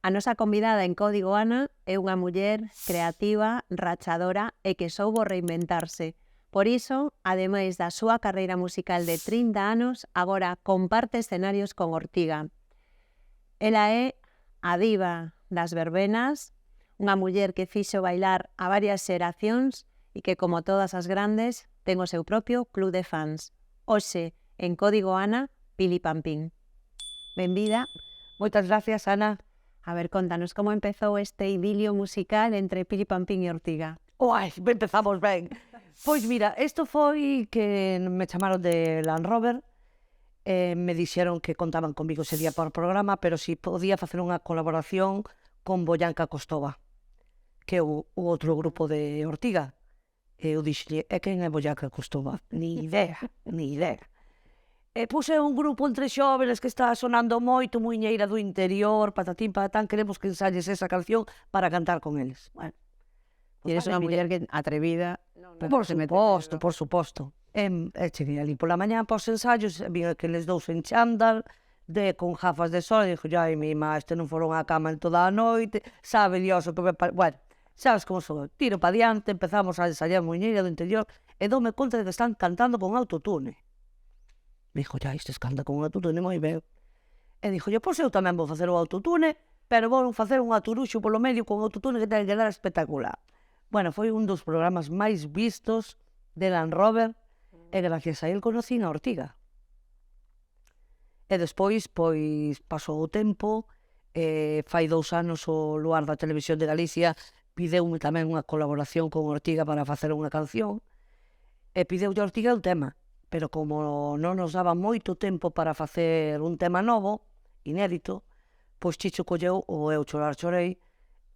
A nosa convidada en Código Ana é unha muller creativa, rachadora e que soubo reinventarse. Por iso, ademais da súa carreira musical de 30 anos, agora comparte escenarios con Ortiga. Ela é a diva das verbenas, unha muller que fixo bailar a varias xeracións e que, como todas as grandes, ten o seu propio club de fans. Hoxe, en Código Ana, Pili Pampín. Benvida. Moitas gracias, Ana. A ver, contanos como empezou este idilio musical entre Pili Pampín e Ortiga. Uai, empezamos ben. Pois mira, isto foi que me chamaron de Land Rover, me dixeron que contaban comigo ese día por programa, pero si podía facer unha colaboración con Boyanca Costova, que é o outro grupo de Ortiga. E eu dixelle, e quen é Boyanca Costova? Ni idea, ni idea. E puse un grupo entre xóvenes que está sonando moito, muiñeira do interior, patatín, patatán, queremos que ensalles esa canción para cantar con eles. Bueno, E eres unha muller que atrevida. Por suposto. Cheguei ali pola mañá, pos ensayos, vi aqueles dous en chándal, con gafas de sol, e dixo, ai, mi má, este non foron á cama en toda a noite, sabe Dios o que me... Bueno, sabes como son, tiro pa diante, empezamos a ensayar muiñeira do interior, e doume conta de que están cantando con autotune. Me dixo, estes canta con un autotune moi ben. E dixo, pois eu tamén vou facer o autotune, pero vou facer un aturuxo polo medio con autotune que ten que dar espectacular. Bueno, foi un dos programas máis vistos de Land Rover, e gracias a él conocín a Ortiga. E despois, pois, pasou o tempo, fai 2 anos o Luar da Televisión de Galicia pideume tamén unha colaboración con Ortiga para facer unha canción, e pideulle a Ortiga un tema. Pero como non nos daba moito tempo para facer un tema novo, inédito, pois Chicho colleu o Eu chorar chorei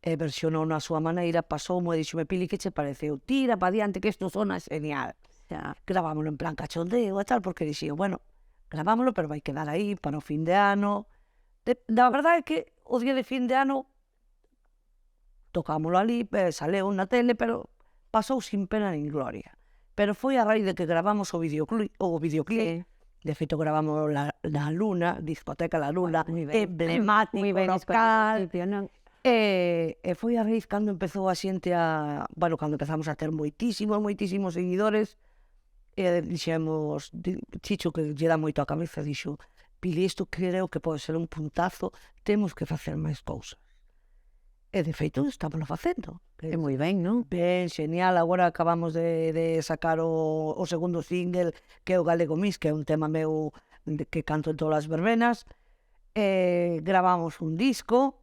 e versionou na súa maneira, pasoumo e dixome, Pili, que che pareceu? Tira pa diante que isto sona genial. Gravámoslo en plan cachondeo e tal, porque dixía, bueno, gravámoslo, pero vai quedar aí para o fin de ano. Da verdade é que o día de fin de ano tocámoslo ali, saleu na tele, pero pasou sin pena nin gloria. Pero foi a raíz de que gravamos o videoclip. De feito, gravamos na Luna, discoteca La Luna, emblemático local. E foi a raíz cando empezou a xente a... Bueno, cando empezamos a ter moitísimos seguidores, e dixemos, Chicho, que lle dá moito a cabeza, dixo, Pili, isto creo que pode ser un puntazo, temos que facer máis cousas. E de feito, estámoslo facendo. É moi ben, non? Ben, genial, agora acabamos de sacar o segundo single, que é o Galego Mis, que é un tema meu que canto en todas as verbenas. Gravamos un disco,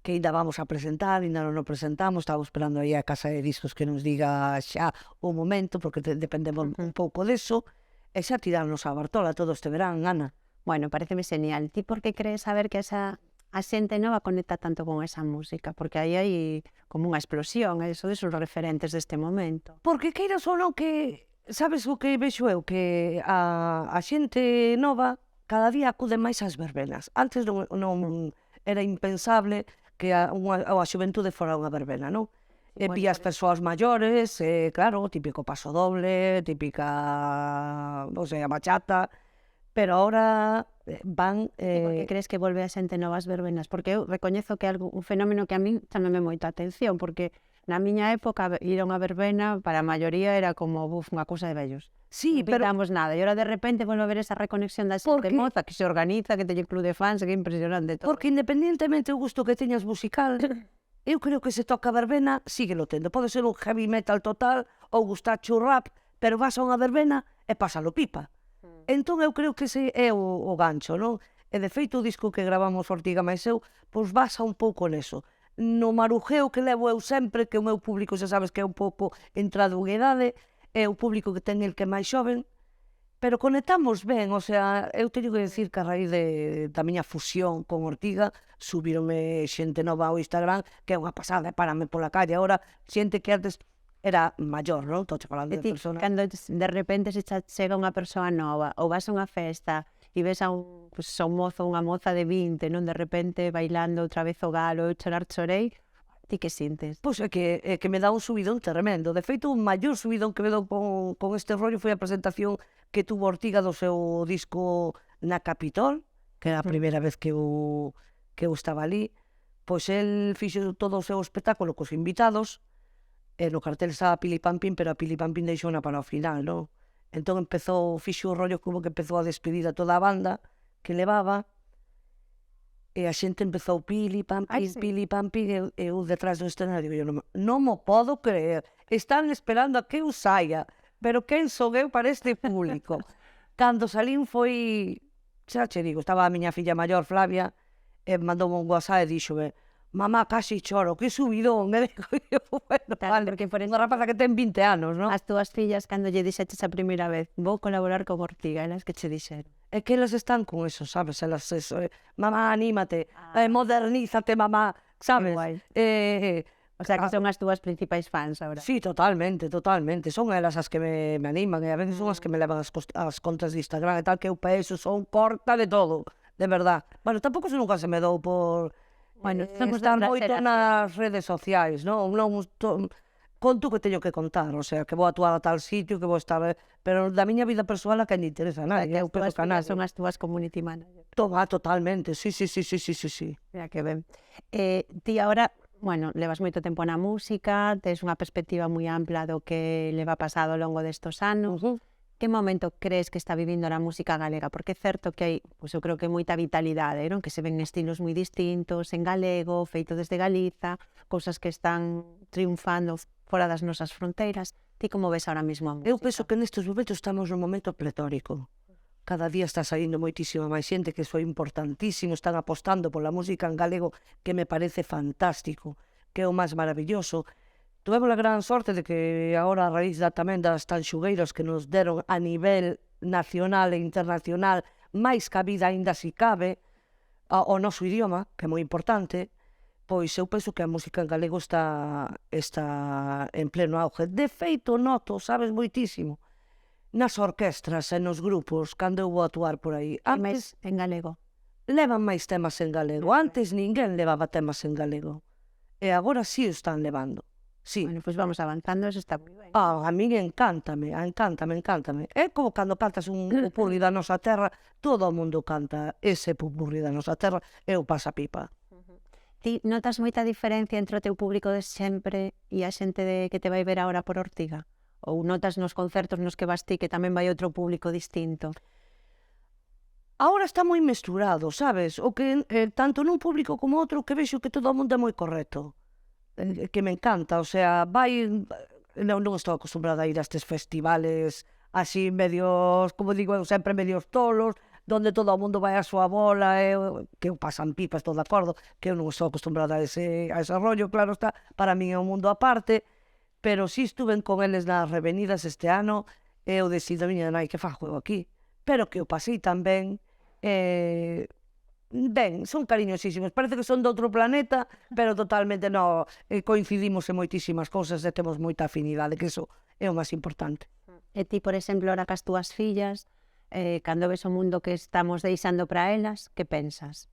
que ainda vamos a presentar, ainda non o presentamos, estamos esperando aí a casa de discos que nos diga xa o momento, porque dependemos un pouco deso, e xa tirarnos a Bartola todo este verán, Ana. Bueno, pareceme genial. Ti por que crees saber que a xente nova conecta tanto con esa música? Porque aí hai como unha explosión, eso de sus referentes deste momento. Porque queiras ou non que, sabes o que vexo eu? Que a xente nova cada día acude máis ás verbenas. Antes non era impensable que a xuventude fora unha verbena, non? E vías persoas maiores, claro, típico paso doble, típica, non sei, a bachata, pero ahora van... Por que crees que volve a xente nova ás verbenas? Porque eu recoñezo que é un fenómeno que a min chamame moita atención, porque na miña época ir a unha verbena para a maioría era como unha cousa de vellos. Sí, pero... Non pintamos nada, e ahora de repente volve a ver esa reconexión da xente moza que se organiza, que teñe club de fans, que é impresionante todo. Porque independientemente do gusto que teñas musical, eu creo que se toca a verbena, síguelo tendo. Pode ser un heavy metal total ou gustacho rap, pero vas a unha verbena e pásalo pipa. Entón eu creo que ese é o gancho, non? E de feito o disco que gravamos Ortiga máis eu, pois basa un pouco neso. No marujeo que levo eu sempre, que o meu público xa sabes que é un pouco entrado en idade, é o público que ten el que é máis xoven, pero conectamos ben, o sea, eu teño que decir que a raíz da miña fusión con Ortiga, subírome xente nova ao Instagram, que é unha pasada, párame pola calle, agora xente que antes era maior, non? Estou falando de persona. Cando de repente se chega unha persoa nova ou vas a unha festa e ves a un mozo, unha moza de 20, non, de repente bailando outra vez o galo, eu chorei, ti que sintes? Pois é que me dá un subidón tremendo. De feito, o maior subidón que me dou con este rollo foi a presentación que tuvo Ortiga do seu disco na Capitol, que era a primeira vez que eu estaba ali. Pois el fixo todo o seu espectáculo cos invitados, e no cartel estaba Pili Pampín, pero a Pili Pampín deixouna para o final, non? Entón fixo o rollo como que empezou a despedir a toda a banda que levaba, e a xente empezou Pili Pampín, Sí. Pili Pampín, e eu detrás do escenario, e eu non mo podo creer, están esperando a que eu saia, pero quen son eu para este público? Cando salín foi, xa che digo, estaba a miña filla maior, Flavia, e mandoume un WhatsApp e díxome: mamá, casi choro, que subidón, e digo, bueno, Claro, vale, porque por unha rapaza que ten 20 anos, non? As túas fillas, cando lle dixeches a primeira vez, vou colaborar con Ortiga, elas que che dixeron? É que elas están con eso, sabes? Elas, eso, mamá, anímate, Ah. modernízate, mamá, sabes? guai. Eh, O sea, que son as túas principais fans ahora. sí, totalmente, totalmente. Son elas as que me animan, e a veces son as que me levan as contas de Instagram e tal, que eu pa eso son corta de todo, de verdad. Bueno, tampouco se nunca se me dou por Bueno, somos estar outra moito xeración. nas redes sociais, non? Conto que teño que contar, o sea, que vou actuar a tal sitio, que vou estar... Pero da miña vida persoal a que non interesa a nadie, Que eu as túas penso que a fillas nadie. son as túas community manager. Toma, totalmente, sí, sí, sí, sí, sí, sí, sí. Mira que ben. Ti agora, bueno, levas moito tempo na música, tes unha perspectiva moi ampla do que leva pasado ao longo destos anos. Que momento crees que está vivindo a música galega? Porque é certo que hai, pois eu creo que moita vitalidade, non? Que se ven estilos moi distintos en galego, feito desde Galiza, cousas que están triunfando fora das nosas fronteiras. Ti como ves ahora mesmo a música? Eu penso que nestes momentos estamos nun momento pletórico. Cada día está saindo moitísima máis xente, que iso é importantísimo, están apostando pola música en galego, que me parece fantástico, que é o máis maravilloso. Tuvemos a gran sorte de que agora, a raíz tamén das tanxugueiras que nos deron a nivel nacional e internacional máis cabida, aínda si cabe, ao noso idioma, que é moi importante, pois eu penso que a música en galego está en pleno auge. De feito, noto, sabes, moitísimo, nas orquestras e nos grupos, cando eu vou actuar por aí. Hai Antes máis en galego? levan máis temas en galego. Antes ninguén levaba temas en galego. E agora sí o están levando. Sí. Bueno, pois vamos avanzando, eso está moi ben. A min encántame. É como cando cantas un pupurri da nosa terra, todo o mundo canta ese pupurri da nosa terra, e eu pasa pipa. Ti notas moita diferencia entre o teu público de sempre e a xente que te vai ver agora por Ortiga? Ou notas nos concertos nos que vas ti que tamén vai outro público distinto? Agora está moi mesturado, sabes? O que tanto nun público como outro, que vexo que todo o mundo é moi correcto. Que me encanta, o sea, non estou acostumbrada a ir a estes festivales así medios, como digo eu, sempre medios tolos, donde todo o mundo vai a súa bola, que eu pasan pipas, estou de acordo, que eu non estou acostumbrada a ese rollo, claro está, para min é un mundo aparte, pero si estuve con eles nas revenidas este ano, e eu decido, miña nai, que fago eu aquí? Pero que eu pasei tamén, ben, son cariñosísimos, parece que son de outro planeta, pero totalmente non, coincidimos en moitísimas cousas e temos moita afinidade, que iso é o máis importante. E ti, por exemplo, ahora cas túas fillas, cando ves o mundo que estamos deixando para elas, que pensas?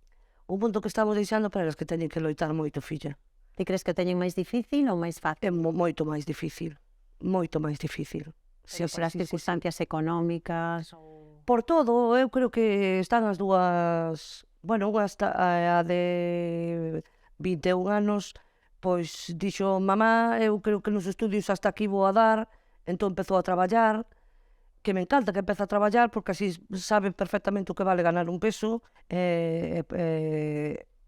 O mundo que estamos deixando para elas que teñen que loitar moito, filla. Ti crees que o teñen máis difícil ou máis fácil? É moito máis difícil, moito máis difícil. Por as circunstancias económicas? Por todo, eu creo que están as dúas... Bueno, unha está a de 21 anos, pois dixo, mamá, eu creo que nos estudios hasta aquí vou a dar, entón empezou a traballar, que me encanta que empeza a traballar, porque así sabe perfectamente o que vale ganar un peso e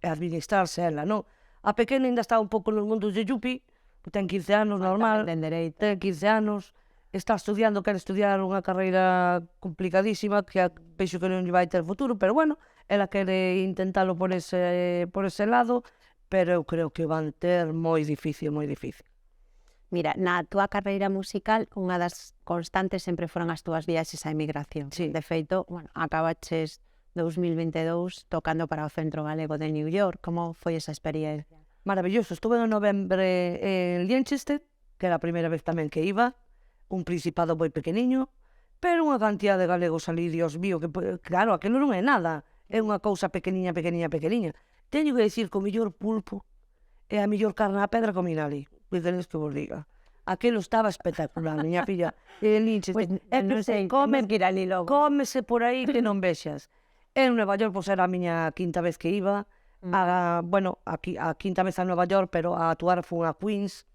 administrarse ela, non? A pequena ainda está un pouco nos mundos de Yupi, ten 15 anos, normal, ten 15 anos, está estudiando, quere estudiar unha carreira complicadísima, que penso que non lle vai ter futuro, pero bueno, ela quere intentalo por ese lado, pero eu creo que van ter moi difícil, moi difícil. Mira, na túa carreira musical, unha das constantes sempre foron as túas viaxes á emigración. Sí. De feito, bueno, acabaches 2022 tocando para o Centro Galego de New York. Como foi esa experiencia? Maravilloso, estuve en novembro en Liechtenstein, que era a primeira vez tamén que iba, un principado moi pequeniño, Pero unha cantidad de galegos ali, Dios mío, que claro, aquilo non é nada. É unha cousa pequeniña, pequeniña, pequeniña. Teño que dicir que o mellor pulpo é a mellor carne á pedra que comín ali. Cuidedes que vos diga. Aquilo estaba espectacular, miña filla. Linches, Pois é que non sei, come, temos que ir ali logo. cómese por aí que non vexas. En Nueva York, pois era a miña quinta vez que iba. Bueno, a quinta vez a Nueva York, pero a actuar fun a Queens.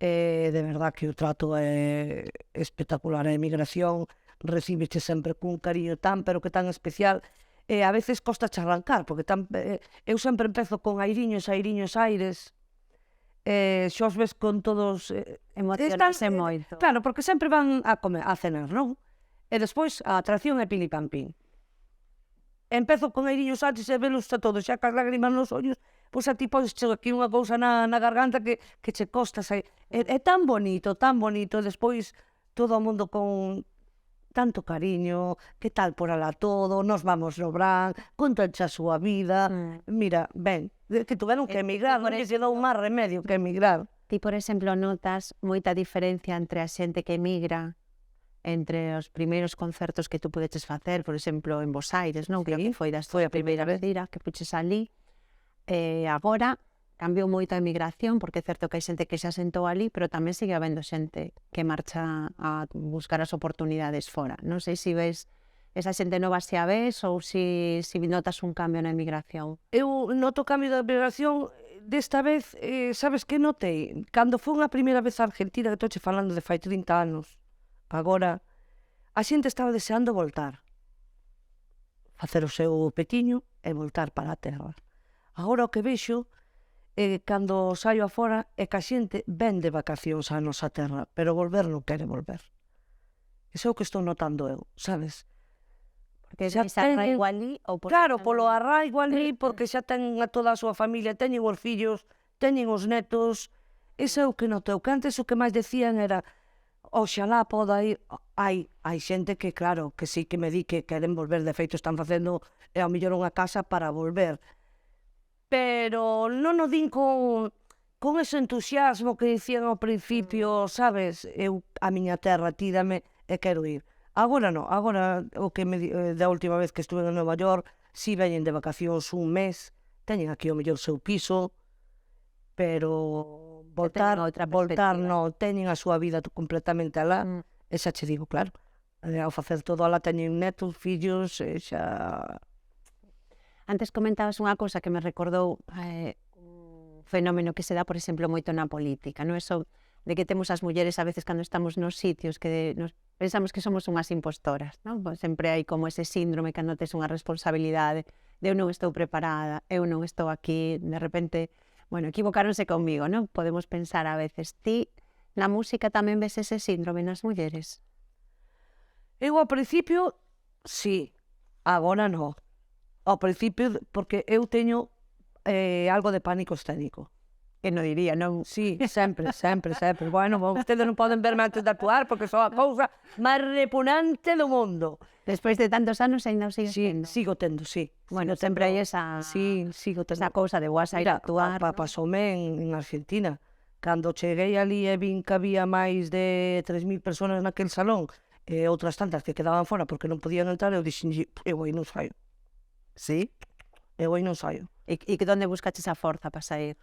De verdad que o trato é espectacular. A emigración recíbeche sempre cun cariño tan, pero que tan especial. A veces costa arrancar, porque eu sempre empezo con airiños, airiños, aires. Xa os ves con todos... Emocionarse moito. Claro, porque sempre van a comer, a cenar, non? E despois a atracción é pilipampín. Empezo con airiños antes e velos a todos, xa cas lágrimas nos ollos, pois a ti podes che aquí unha cousa na garganta que che costa sair. É tan bonito, despois todo o mundo con tanto cariño, que tal por alá todo, nos vamos no Bran, contanche a súa vida. Mira, ben, que tuveron que emigrar, non que se dou máis remedio que emigrar. Ti, por exemplo, notas moita diferencia entre a xente que emigra, entre os primeiros concertos que tú podeches facer, por exemplo, en Bos Aires, non? Sí, Creo que foi foi a primeira vez. que puches ali. Agora cambiou moito a emigración, porque é certo que hai xente que xa sentou ali, pero tamén sigue habendo xente que marcha a buscar as oportunidades fora. Non sei se ves esa xente nova se a ves ou se notas un cambio na emigración. Eu noto cambio da emigración desta vez, sabes que notei? Cando fun a primeira vez a Argentina, que estou falando de fai 30 anos, agora, a xente estaba deseando voltar. Facer o seu petiño e voltar para a terra. Agora o que vexo, cando saio afora, é que a xente ven de vacacións á nosa terra, pero volver non quere volver. Iso é o que estou notando eu, sabes? Porque xa arraigo ali ou porque claro, polo arraigo ali, porque xa ten a toda a súa familia, teñen os fillos, teñen os netos. Iso é o que notei, que antes o que máis decían era oxalá poda ir. Hai xente que, claro, que sí que me di que queren volver, de feito están facendo ao mellor unha casa para volver. Pero non o din con ese entusiasmo que dicían ao principio, sabes? Eu, a miña terra, tírame e quero ir. Agora non, agora o que da última vez que estuve en Nova York, si veñen de vacacións un mes, teñen aquí o mellor seu piso, pero voltar non, teñen a súa vida completamente alá, e xa che digo, claro, ao facer todo alá teñen netos, fillos, e xa... Antes comentabas unha cousa que me recordou un fenómeno que se dá, por exemplo, moito na política, non? Eso de que temos as mulleres a veces cando estamos nos sitios que pensamos que somos unhas impostoras, non? Pues sempre hai como ese síndrome cando tes unha responsabilidade de eu non estou preparada, eu non estou aquí, de repente, bueno, equivocáronse comigo, non? Podemos pensar a veces. Ti, na música tamén ves ese síndrome nas mulleres? Eu ao principio, sí, agora non. Ao principio, porque eu teño algo de pánico escénico. Que non diría, non? Sí, sempre. Bueno, ustedes non poden verme antes de actuar porque son a cousa máis repugnante do mundo. Despois de tantos anos ainda o sigues tendo? Sigo tendo, sí. Bueno, sempre hai esa... Sí, sigo tendo. Esa cousa de vas a ir a actuar. Pasoume en Argentina. Cando cheguei ali e vin que había máis de 3.000 personas naquel salón e outras tantas que quedaban fora porque non podían entrar, eu dixen, eu aí non saio. Sí? Eu aí non saio. E que onde buscaches a forza para sair?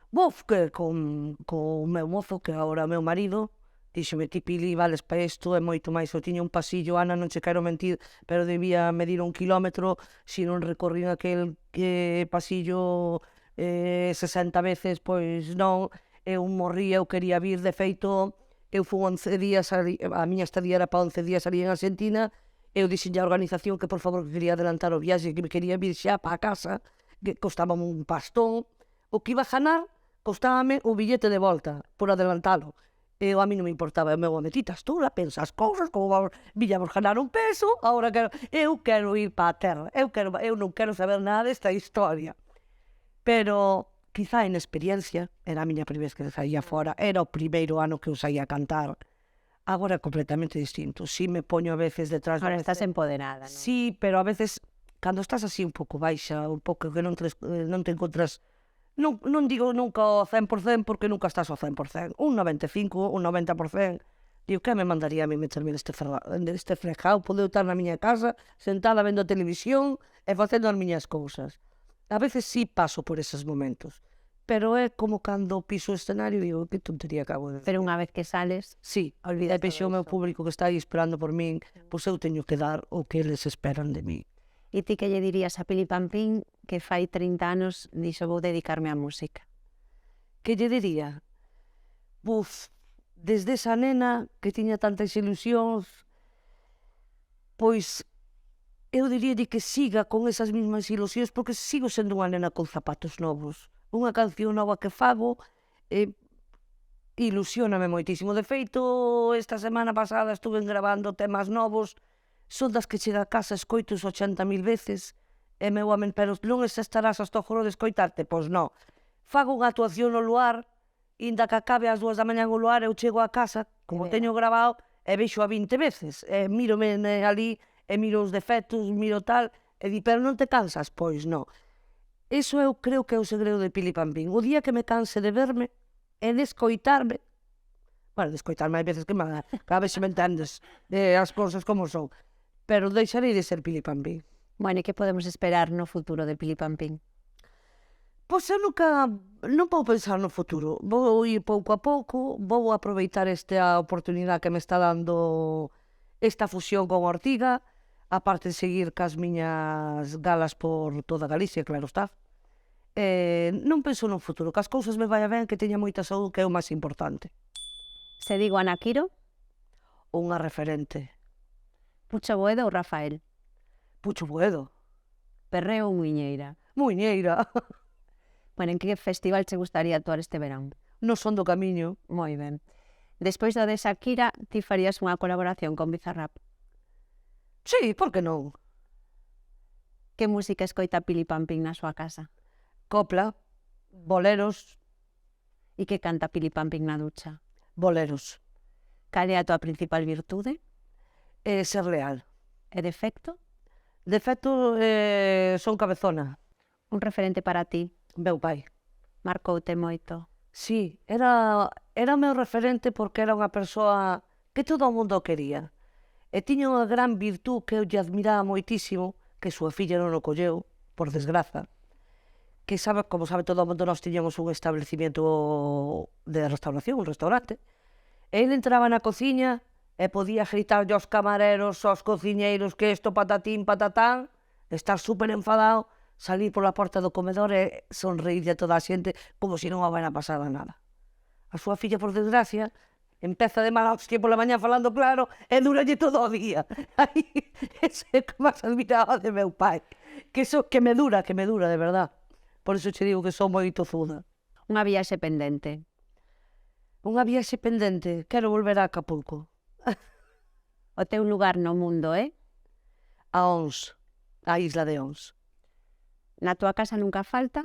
Que con o meu mozo, que agora é o meu marido, díxome, ti Pili, vales para isto, é moito máis. Eu tiña un pasillo, Ana, non che quero mentir, pero debía medir 1 kilómetro, se non recorrín aquel pasillo 60 veces, pois non, eu morría, eu quería vir, de feito, eu fui 11 días, a miña estadía era para 11 días ali en Argentina, eu dixenlle a organización que por favor que quería adelantar o viaxe, que me quería vir xa para a casa, que costábame un pastón, o que iba a ganar costábame o billete de volta por adelantalo. Eu a mí non me importaba, eu me vou metitas, tú la pensas cousas, como viñamos ganar un peso, agora eu quero ir para a terra, eu non quero saber nada desta historia. Pero quizá en experiencia, era a miña primeira vez que saía fora, era o primeiro ano que eu saía a cantar. Agora é completamente distinto. Si me poño a veces detrás... Ahora estás empoderada, non? Sí, pero a veces, cando estás así un pouco baixa, un pouco que non te encontras... Non digo nunca ao 100%, porque nunca estás ao 100%. Un 95%, un 90%. Digo, que me mandaría a mí meterme neste fregado? Podo estar na miña casa, sentada vendo a televisión e facendo as miñas cousas. A veces sí paso por eses momentos, pero é como cando piso o escenario e digo, que tontería acabo de decir. Pero unha vez que sales, Sí, olvidas e vexo o todo meu iso. público que está aí esperando por min, pois eu teño que dar o que eles esperan de mí. E ti que lle dirías a Pili Pampín que fai 30 anos dixo vou dedicarme á música? Que lle diría? Buf, desde esa nena que tiña tantas ilusións, pois eu diríalle que siga con esas mismas ilusións porque sigo sendo unha nena con zapatos novos. Unha canción nova que fago ilusióname moitísimo. De feito, esta semana pasada estuve gravando temas novos, son das que chega a casa escoitos 80.000 veces, e meu amen, pero non estarás hasta o joro de escoitarte? Pois non. Fago unha actuación no Luar, inda que acabe ás 2 da mañá o Luar, eu chego a casa, como teño grabado, e vexo a 20 veces. E mírome ali, e miro os defectos, miro tal, e di, pero non te cansas? Pois non. Iso eu creo que é o segredo de Pili Pampín. O día que me canse de verme e de escoitarme, bueno, de escoitarme hai veces que me a ver se me entendes as cousas como son, pero deixarei de ser Pili Pampín. Bueno, e que podemos esperar no futuro de Pili Pampín? Pois eu non vou pensar no futuro, vou ir pouco a pouco, vou aproveitar esta oportunidade que me está dando esta fusión con Ortiga, aparte de seguir cas miñas galas por toda Galicia, claro está. Non penso no futuro, que as cousas me vaya ben, que teña moita saúde, que é o máis importante. Se digo Ana Quiro, Unha referente. Pucho Boedo ou Rafael? Pucho Boedo. Perreo ou Muiñeira? Muiñeira. Bueno, en que festival che gustaría actuar este verán? No Son do Camiño. Moi ben. Despois do de Shakira, ti farías unha colaboración con Bizarrap. Sí, por que non? Que música escoita Pili Pampín na súa casa? Copla, boleros, E que canta Pili Pampín na ducha? boleros. Cal é a tua principal virtude? Ser leal. E defecto? Defecto, son cabezona. Un referente para ti? Meu pai. Marcoute moito? Sí, era o meu referente porque era unha persoa que todo o mundo quería. E tiña unha gran virtud que eu lle admiraba moitísimo, que súa filla non o colleu, por desgraza, que sabe, como sabe todo o mundo, nós tiñamos un establecimiento de restauración, un restaurante, e ele entraba na cociña e podía gritar aos camareros, aos cociñeiros, que isto patatín, patatán, estar super enfadado, salir pola porta do comedor e sonreírlle a toda a xente como se non houbera pasado nada. A súa filla, por desgracia, empeza de mala hostia pola mañá falando claro e duralle todo o día. Ese é que máis admiraba de meu pai. Que me dura, de verdad. Por iso che digo que son moi tozuda. Unha viaxe pendente? Unha viaxe pendente, quero volver a Acapulco. O teu lugar no mundo é? A Ons, a isla de Ons. Na tua casa nunca falta?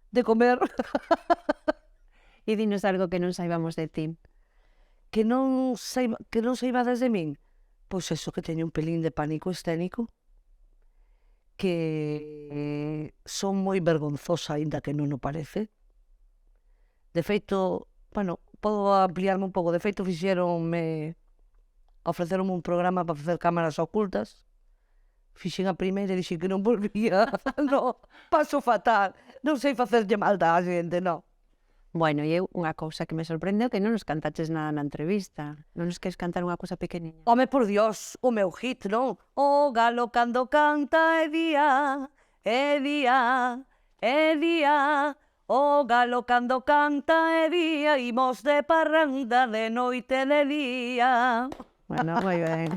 De comer. E dinos algo que non saibamos de ti. Que non saibades de min? Pois eso, que teño un pelín de pánico escénico, que son moi vergonzosa, aínda que non o parece. De feito, bueno, podo ampliarme un pouco. De feito, ofreceronme un programa para facer cámaras ocultas. Fixen a primeira e dixen que non volvía. No, paso fatal. Non sei facerlle malda a xente, non. Bueno, e eu unha cousa que me sorprendeu que non nos cantaches nada na entrevista. Non nos queres cantar unha cousa pequeniña? Home, por Dios, o meu hit, non? O galo cando canta é día, é día, é día. O galo cando canta é día, imos de parranda de noite e de día. Bueno, moi ben.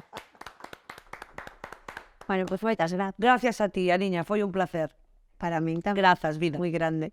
Bueno, pois moitas grazas. Gracias a ti, Aniña, foi un placer. Para min tamén. Grazas, vida. Moi grande.